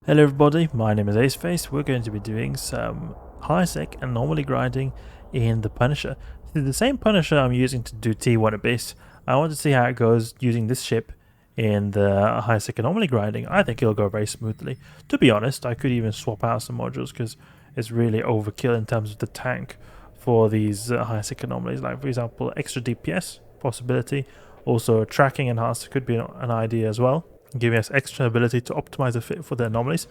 Hello everybody, my name is Aceface. We're going to be doing some high-sec anomaly grinding in the Punisher. This is the same Punisher I'm using to do T1 Abyss. I want to see how it goes using this ship in the high-sec anomaly grinding. I think it'll go very smoothly. To be honest, I could even swap out some modules because it's really overkill in terms of the tank for these high-sec anomalies. Like for example, extra DPS possibility. Also tracking enhancer could be an idea as well, giving us extra ability to optimize the fit for the anomalies.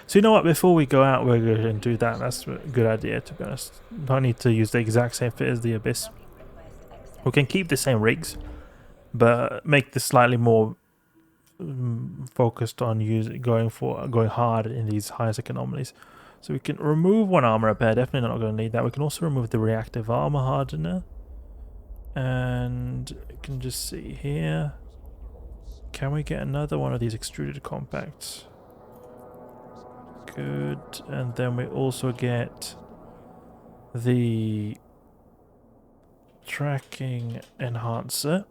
So you know what, before we go out we're going to do that. That's a good idea, to be honest. Don't need to use the exact same fit as the Abyss. We can keep the same rigs but make this slightly more focused on going hard in these high-sec anomalies. So we can remove one armor repair, definitely not going to need that. We can also remove the reactive armor hardener, and you can just see here, can we get another one of these extruded compacts? Good. And then we also get the tracking enhancer.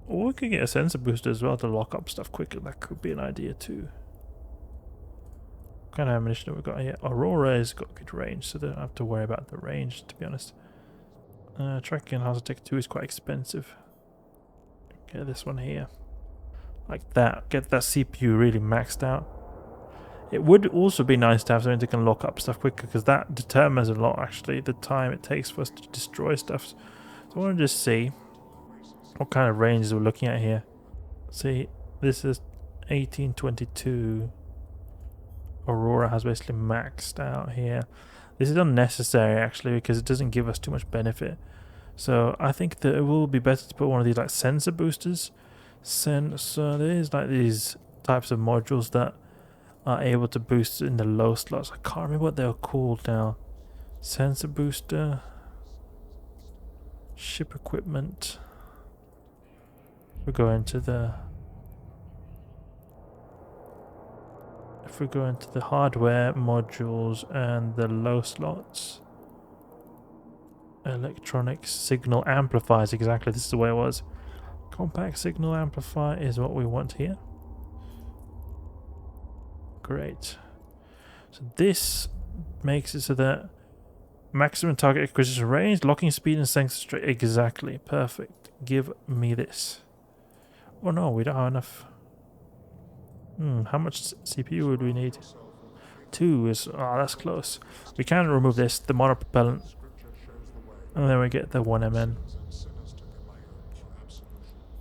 Or we could get a sensor booster as well to lock up stuff quicker. That could be an idea too. What kind of ammunition have we got here? Aurora has got good range, so they don't have to worry about the range, to be honest. Tracking enhancer Tech 2 is quite expensive. Get this one here. Like that. Get that CPU really maxed out. It would also be nice to have something that can lock up stuff quicker, because that determines a lot, actually, the time it takes for us to destroy stuff. So I want to just see what kind of ranges we're looking at here. See, this is 1822. Aurora has basically maxed out here. This is unnecessary, actually, because it doesn't give us too much benefit. So I think that it will be better to put one of these like sensor boosters. There's like these types of modules that are able to boost in the low slots. I can't remember what they're called now. Sensor booster, ship equipment. If we go into the hardware modules and the low slots, electronic signal amplifiers, exactly, this is the way it was. Compact signal amplifier is what we want here. Great. So this makes it so that maximum target acquisition range, locking speed and sensor straight. Exactly. Perfect. Give me this. Oh no, we don't have enough. How much CPU would we need? 2 is... oh, that's close. We can remove this, the monopropellant. And then we get the 1MN.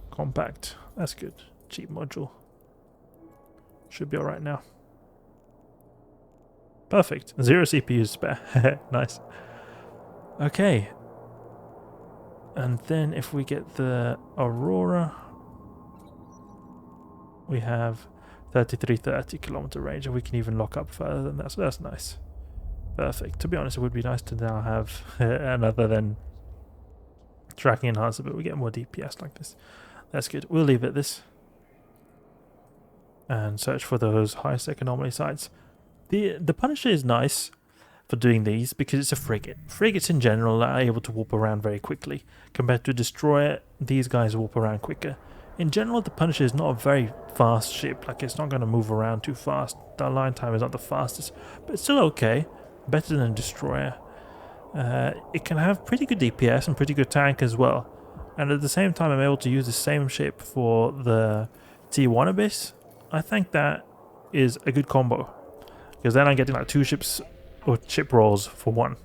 Compact. That's good. Cheap module. Should be alright now. Perfect. 0 CPU spare. Nice. Okay. And then if we get the Aurora, we have 3330 kilometer range, and we can even lock up further than that, so that's nice. Perfect. To be honest, it would be nice to now have another than tracking enhancer, but we get more DPS like this. That's good. We'll leave it this and search for those high-sec anomaly sites. The Punisher is nice for doing these because it's a frigate. Frigates in general are able to warp around very quickly. Compared to a destroyer, these guys warp around quicker. In general, the Punisher is not a very fast ship. Like, it's not going to move around too fast. The line time is not the fastest, but it's still okay. Better than a destroyer. It can have pretty good DPS and pretty good tank as well. And at the same time, I'm able to use the same ship for the T1 Abyss. I think that is a good combo, because then I'm getting like 2 ships or ship rolls for 1.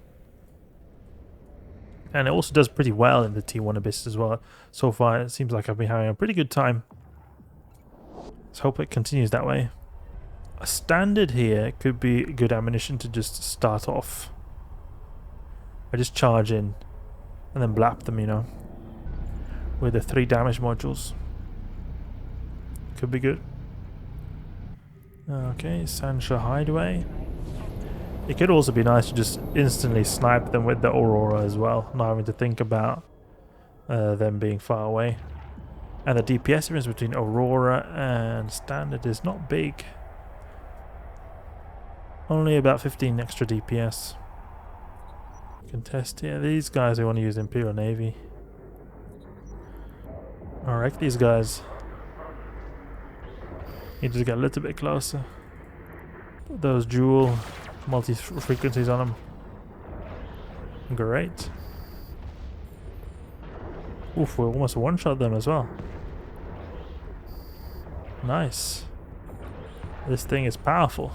And it also does pretty well in the T1 Abyss as well. So far, it seems like I've been having a pretty good time. Let's hope it continues that way. A standard here could be good ammunition to just start off. I just charge in and then blap them, you know, with the 3 damage modules. Could be good. Okay, sansha hideaway. It could also be nice to just instantly snipe them with the Aurora as well, not having to think about them being far away. And the DPS difference between Aurora and standard is not big. Only about 15 extra DPS. You can test here. These guys, we want to use Imperial Navy. Alright, these guys. Need to get a little bit closer. those dual multi-frequencies on them. Great. Oof, we almost one-shot them as well. Nice. This thing is powerful.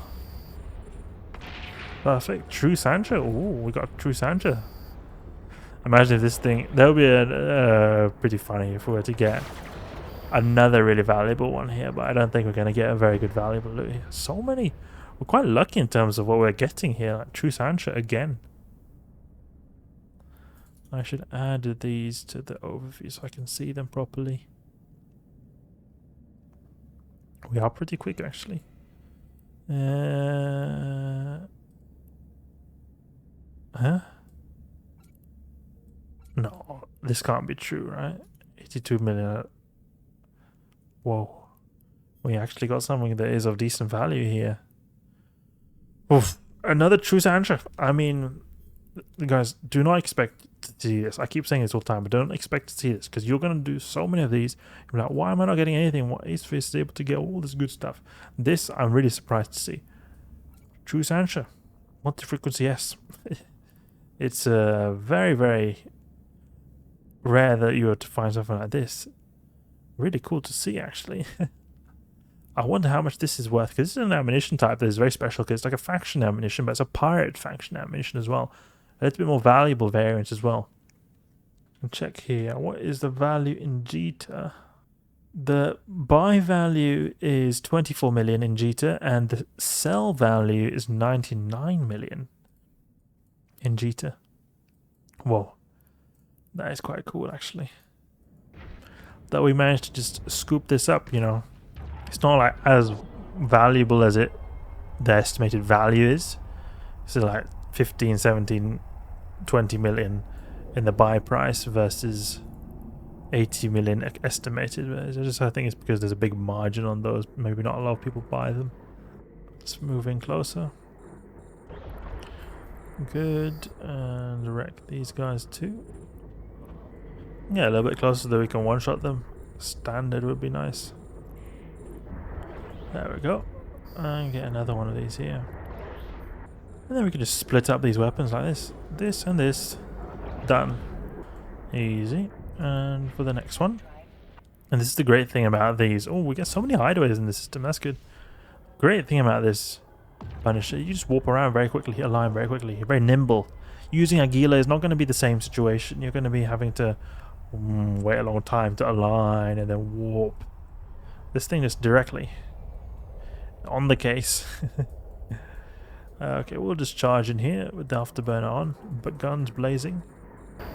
Perfect. True sansha. Ooh, we got true sansha. Imagine if this thing... That would be pretty funny if we were to get another really valuable one here, but I don't think we're going to get a very good valuable loot here. So many. We're quite lucky in terms of what we're getting here. Like true sansha again. I should add these to the overview so I can see them properly. We are pretty quick actually. Huh? No, this can't be true, right? 82 million. Whoa. We actually got something that is of decent value here. Oof. Another true sansha. I mean, guys, do not expect to see this. I keep saying this all the time, but don't expect to see this because you're going to do so many of these. You're like, why am I not getting anything? Why is this able to get all this good stuff? This, I'm really surprised to see. True sansha. Multi-frequency, yes. It's very, very rare that you were to find something like this. Really cool to see, actually. I wonder how much this is worth, because this is an ammunition type that is very special, because it's like a faction ammunition, but it's a pirate faction ammunition as well. A little bit more valuable variant as well. And check here, what is the value in Jita? The buy value is 24 million in Jita, and the sell value is 99 million in Jita. Whoa. That is quite cool, actually. That we managed to just scoop this up, you know. It's not like as valuable as the estimated value is. So like 15, 17, 20 million in the buy price versus 80 million estimated. I think it's because there's a big margin on those. Maybe not a lot of people buy them. Let's move in closer. Good. And wreck these guys too. Yeah, a little bit closer so that we can one-shot them. Standard would be nice. There we go. And get another one of these here. And then we can just split up these weapons like this. This and this. Done. Easy. And for the next one. And this is the great thing about these. Oh, we get so many hideaways in the system. That's good. Great thing about this Punisher. You just warp around very quickly. Align very quickly. You're very nimble. Using Aguila is not going to be the same situation. You're going to be having to wait a long time to align and then warp. This thing just directly on the case. Okay, we'll just charge in here with the Afterburner on, but guns blazing.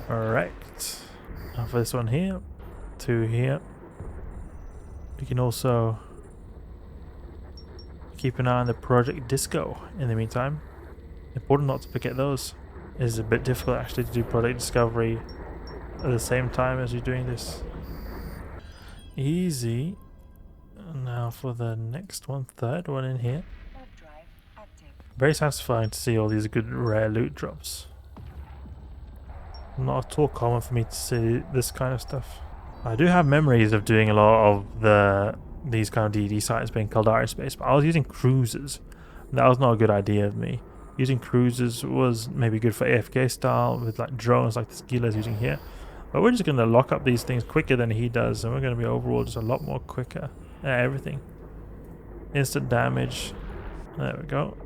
Alright. Now for this one here, 2 here. We can also keep an eye on the Project Disco in the meantime. Important not to forget those. It is a bit difficult actually to do Project Discovery at the same time as you're doing this. Easy. Now for the next one, third one in here. Very satisfying to see all these good rare loot drops. Not at all common for me to see this kind of stuff. I do have memories of doing a lot of these kind of DD sites being Caldari Space, but I was using cruisers. That was not a good idea of me. Using cruisers was maybe good for AFK style with like drones like this Gila's using here. But we're just going to lock up these things quicker than he does, and we're going to be overall just a lot more quicker at everything. Instant damage. There we go.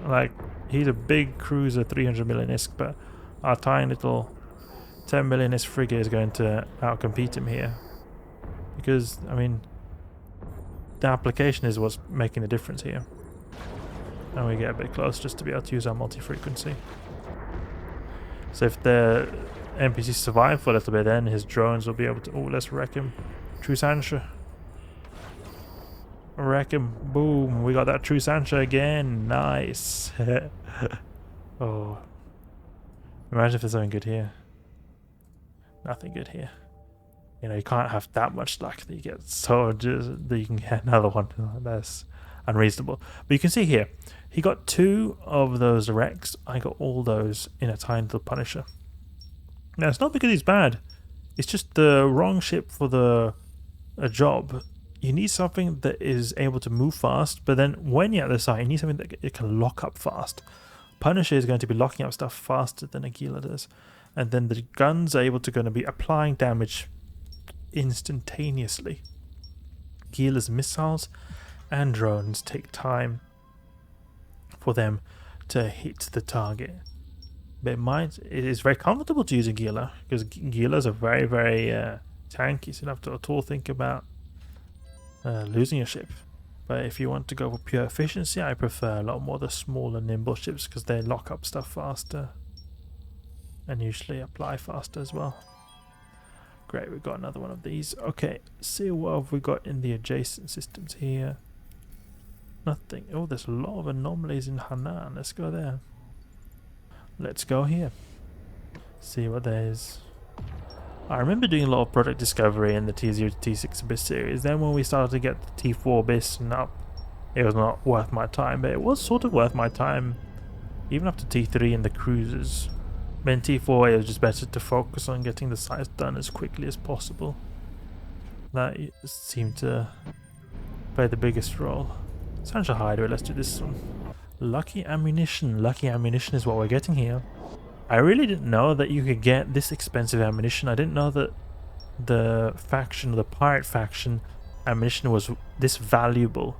Like, he's a big cruiser, 300 million ISK, but our tiny little 10 million ISK frigate is going to outcompete him here. Because, I mean, the application is what's making the difference here. And we get a bit close just to be able to use our multi-frequency. So if the NPCs survive for a little bit, then his drones will be able to... Oh, let's wreck him. True sansha. Wreck him. Boom. We got that true sansha again. Nice. Oh. Imagine if there's something good here. Nothing good here. You know, you can't have that much luck that you get so just that you can get another one. That's unreasonable. But you can see here, he got 2 of those wrecks. I got all those in a tiny little Punisher. Now, it's not because he's bad. It's just the wrong ship for a job. you need something that is able to move fast, but then when you're at the site, you need something that it can lock up fast. Punisher is going to be locking up stuff faster than Aquila does. And then the guns are able to going to be applying damage instantaneously. Aquila's missiles and drones take time for them to hit the target. But it is very comfortable to use Aquila, because Aquilas are very, very tanky, so you don't have to at all think about losing your ship. But if you want to go for pure efficiency, I prefer a lot more the smaller nimble ships, because they lock up stuff faster and usually apply faster as well. Great, we've got another one of these. Okay, see what have we got in the adjacent systems here. Nothing. Oh, there's a lot of anomalies in Hanan. Let's go there. Let's go here. See what there is. I remember doing a lot of product discovery in the T0 to T6 Abyss series. Then when we started to get the T4 Abyss and up, it was not worth my time, but it was sort of worth my time even up to T3 in the cruisers. But in T4 it was just better to focus on getting the sites done as quickly as possible. That seemed to play the biggest role. Sansha Hideaway, let's do this one. Lucky ammunition. Lucky ammunition is what we're getting here. I really didn't know that you could get this expensive ammunition. I didn't know that the faction, the pirate faction ammunition was this valuable.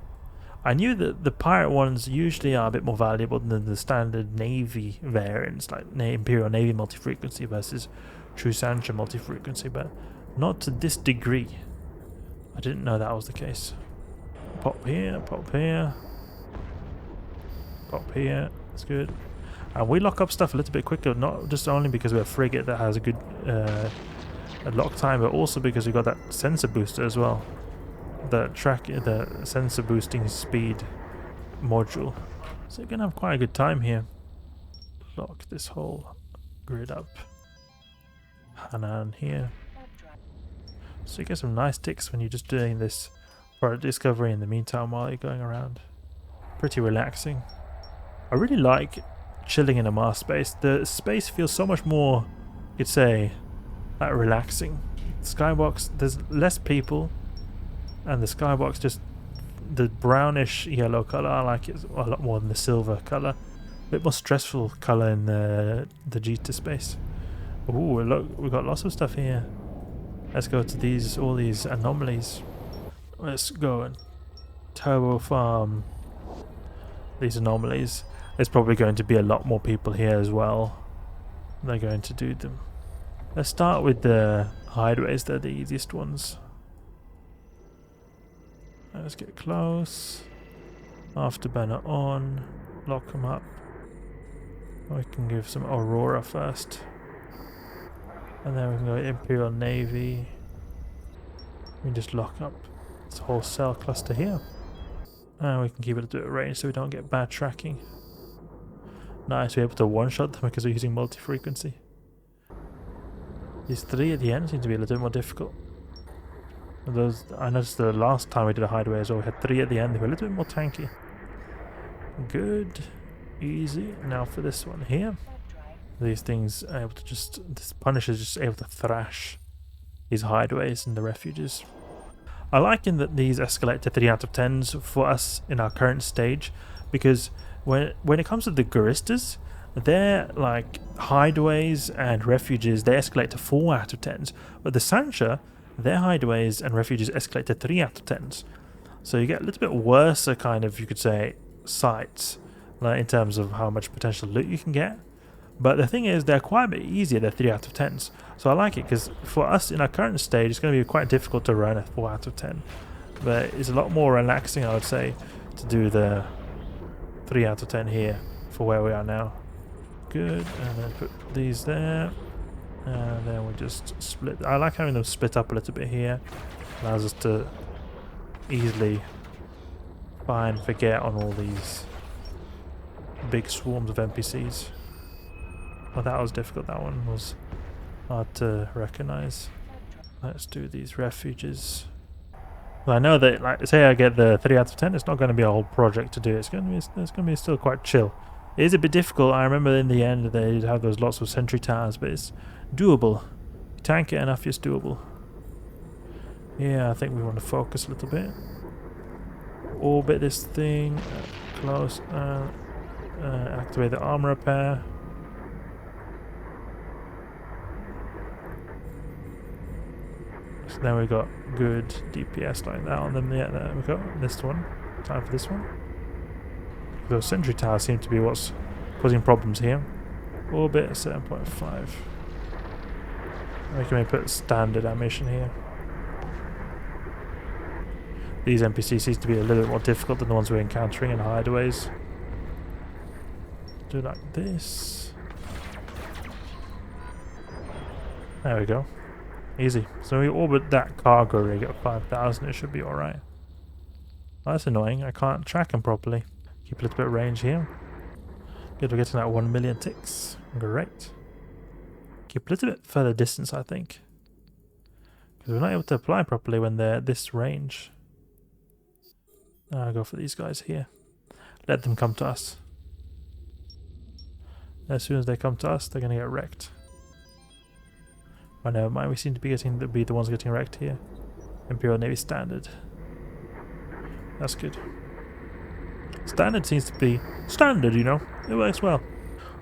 I knew that the pirate ones usually are a bit more valuable than the standard navy variants, like Imperial Navy multi-frequency versus True Sansha multi-frequency, but not to this degree. I didn't know that was the case. Pop here, pop here, pop here. That's good. And we lock up stuff a little bit quicker, not just only because we're a frigate that has a good lock time, but also because we got that sensor booster as well. The sensor boosting speed module. So you're gonna have quite a good time here. Lock this whole grid up. Hanan here. So you get some nice ticks when you're just doing this product discovery in the meantime while you're going around. Pretty relaxing. I really like chilling in a Mars space. The space feels so much more, you'd say, like relaxing. Skybox, there's less people, and the skybox just the brownish yellow color. I like it a lot more than the silver color. A bit more stressful color in the Jita space. Ooh, look, we've got lots of stuff here. Let's go to all these anomalies. Let's go and turbo farm these anomalies. There's probably going to be a lot more people here as well. They're going to do them. Let's start with the hideaways. They're the easiest ones. Let's get close. Afterburner on. Lock them up. We can give some Aurora first. And then we can go Imperial Navy. We just lock up this whole cell cluster here. And we can keep it at range so we don't get bad tracking. Nice, we're able to one-shot them because we're using multi-frequency. These three at the end seem to be a little bit more difficult. And those, I noticed the last time we did a hideaway as well, we had three at the end, they were a little bit more tanky. Good, easy. Now for this one here. These things are able to this Punisher is just able to thrash these hideaways and the refuges. I like in that these escalate to 3 out of 10s for us in our current stage, because when it comes to the Guristas, they're like hideaways and refuges, they escalate to 4 out of 10s, but the Sansha, their hideaways and refuges escalate to 3 out of 10s. So you get a little bit worse kind of, you could say, sites, like in terms of how much potential loot you can get. But the thing is, they're quite a bit easier, they're 3 out of 10s. So I like it, because for us in our current stage, it's going to be quite difficult to run a 4 out of 10. But it's a lot more relaxing, I would say, to do the 3 out of 10 here for where we are now. Good, and then put these there. And then we just split. I like having them split up a little bit here. Allows us to easily find and forget on all these big swarms of NPCs. Oh, that was difficult. That one was hard to recognize. Let's do these refuges. Well, I know that, like, say I get the 3 out of 10, it's not going to be a whole project to do. It's going to be still quite chill. It is a bit difficult. I remember in the end they'd have those lots of sentry towers, but it's doable. You tank it enough, it's doable. Yeah, I think we want to focus a little bit. Orbit this thing. Close. Activate the armor repair. So now we got good DPS like that on them. Yeah, there we go. This one. Time for this one. Those sentry towers seem to be what's causing problems here. Orbit 7.5. We can put standard ammunition here. These NPCs seem to be a little bit more difficult than the ones we're encountering in hideaways. Do like this. There we go. Easy. So we orbit that cargo rig at 5,000, it should be alright. Oh, that's annoying, I can't track him properly. Keep a little bit of range here. Good, we're getting that 1 million ticks. Great. Keep a little bit further distance, I think. Because we're not able to apply properly when they're at this range. I'll go for these guys here. Let them come to us. As soon as they come to us, they're going to get wrecked. Oh, never mind, we seem to be the ones getting wrecked here. Imperial Navy Standard. That's good. Standard seems to be standard, you know. It works well.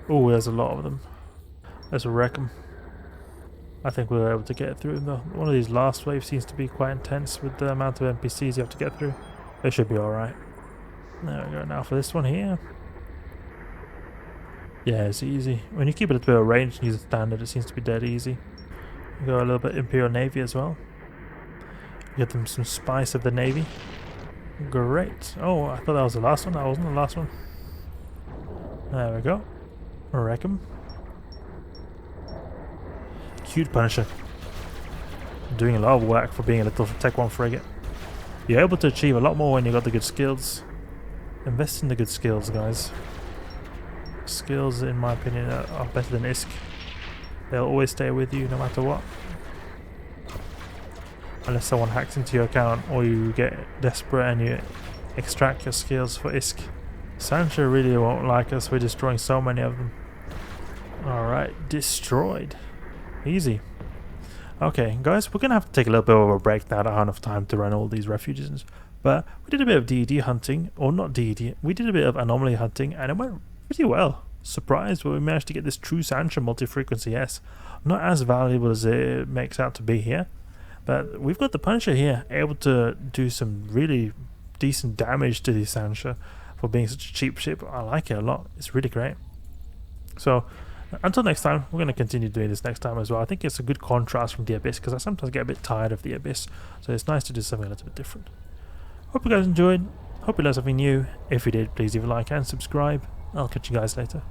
Oh, there's a lot of them. Let's wreck them. I think we were able to get through them though. One of these last waves seems to be quite intense with the amount of NPCs you have to get through. They should be alright. There we go, now for this one here. Yeah, it's easy. When you keep it a little bit of range and use a standard, it seems to be dead easy. We go a little bit Imperial Navy as well. Get them some spice of the Navy. Great. Oh, I thought that was the last one. That wasn't the last one. There we go. Wreck him. Cute Punisher. Doing a lot of work for being a little Tech 1 frigate. You're able to achieve a lot more when you got the good skills. Invest in the good skills, guys. Skills, in my opinion, are better than ISK. They'll always stay with you no matter what. Unless someone hacks into your account or you get desperate and you extract your skills for ISK. Sansha really won't like us, we're destroying so many of them. Alright, destroyed. Easy. Okay, guys, we're going to have to take a little bit of a break now. I don't have enough time to run all these refuges. But we did a bit of DED hunting, or not DED, we did a bit of Anomaly hunting and it went pretty well. Surprised when we managed to get this true sansha multi-frequency S. Not as valuable as it makes out to be here. But we've got the Punisher here, able to do some really decent damage to the sansha for being such a cheap ship. I like it a lot. It's really great. So, until next time, we're going to continue doing this next time as well. I think it's a good contrast from the Abyss, because I sometimes get a bit tired of the Abyss. So it's nice to do something a little bit different. Hope you guys enjoyed. Hope you learned something new. If you did, please leave a like and subscribe. I'll catch you guys later.